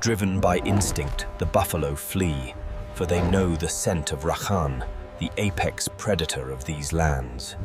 Driven by instinct, the buffalo flee, for they know the scent of Rakhan, the apex predator of these lands.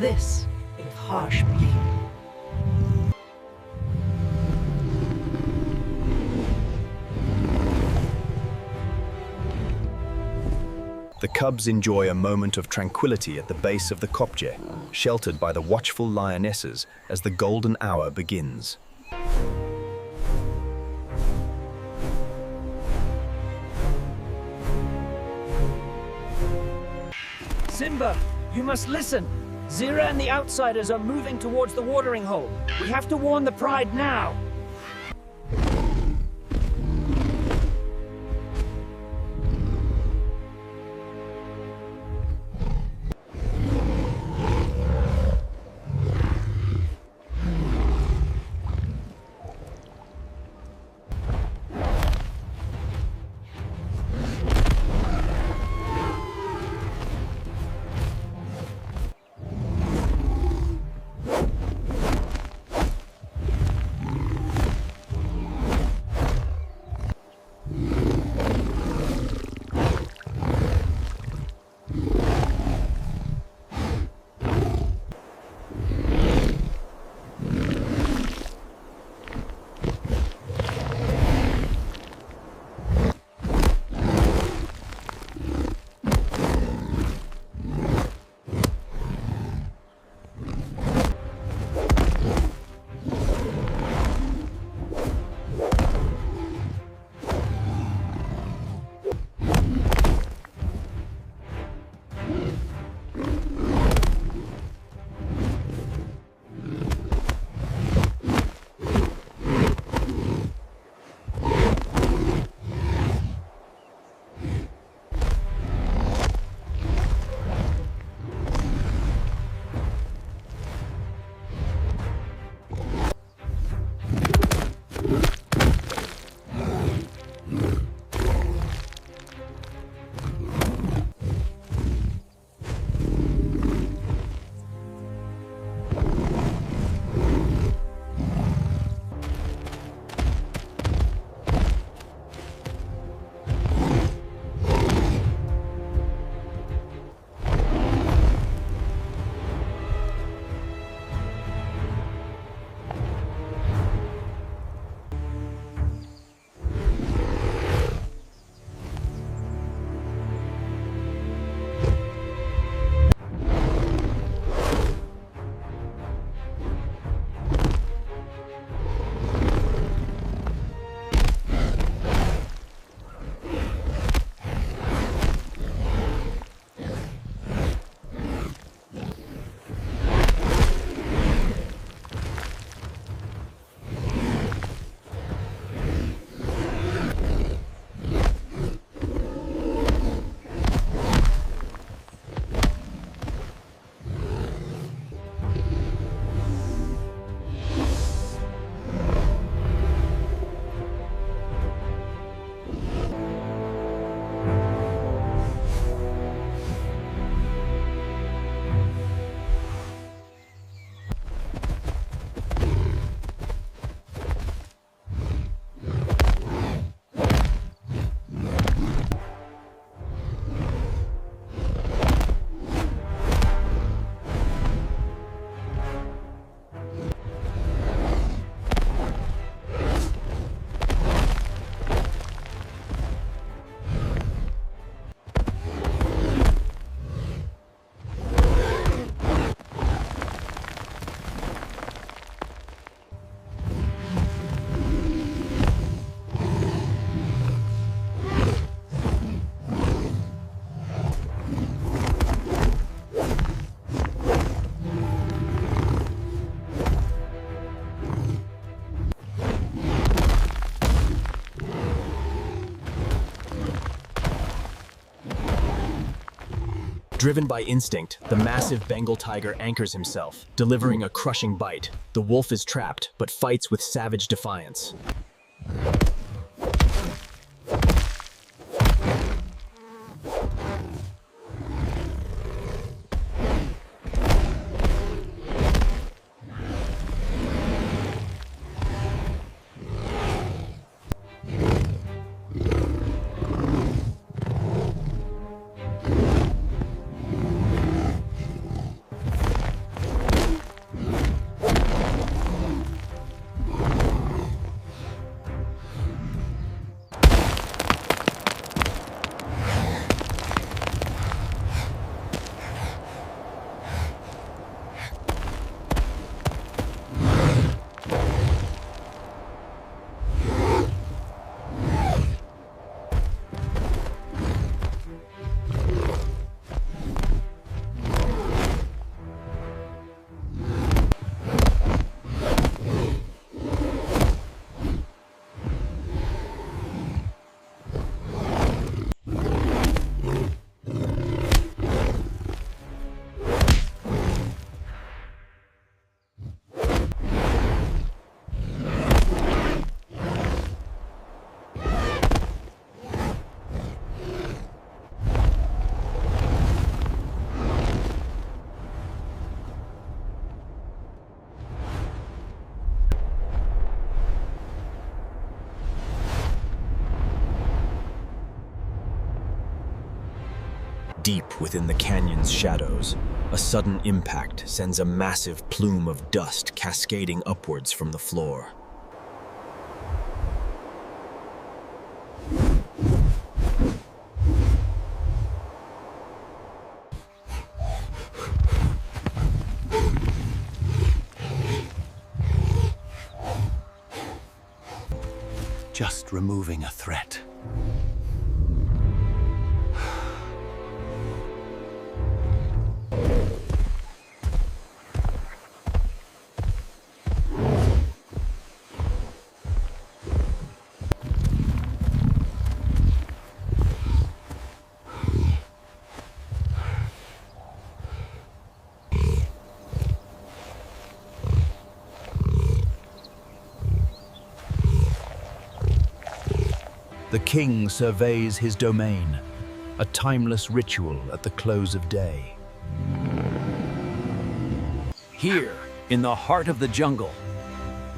This is harsh pain. The cubs enjoy a moment of tranquility at the base of the kopje, sheltered by the watchful lionesses as the golden hour begins. Simba, you must listen. Zira and the outsiders are moving towards the watering hole. We have to warn the pride now. Driven by instinct, the massive Bengal tiger anchors himself, delivering a crushing bite. The wolf is trapped, but fights with savage defiance. Deep within the canyon's shadows, a sudden impact sends a massive plume of dust cascading upwards from the floor. Just removing a threat. The king surveys his domain, a timeless ritual at the close of day. Here, in the heart of the jungle,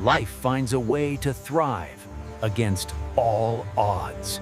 life finds a way to thrive against all odds.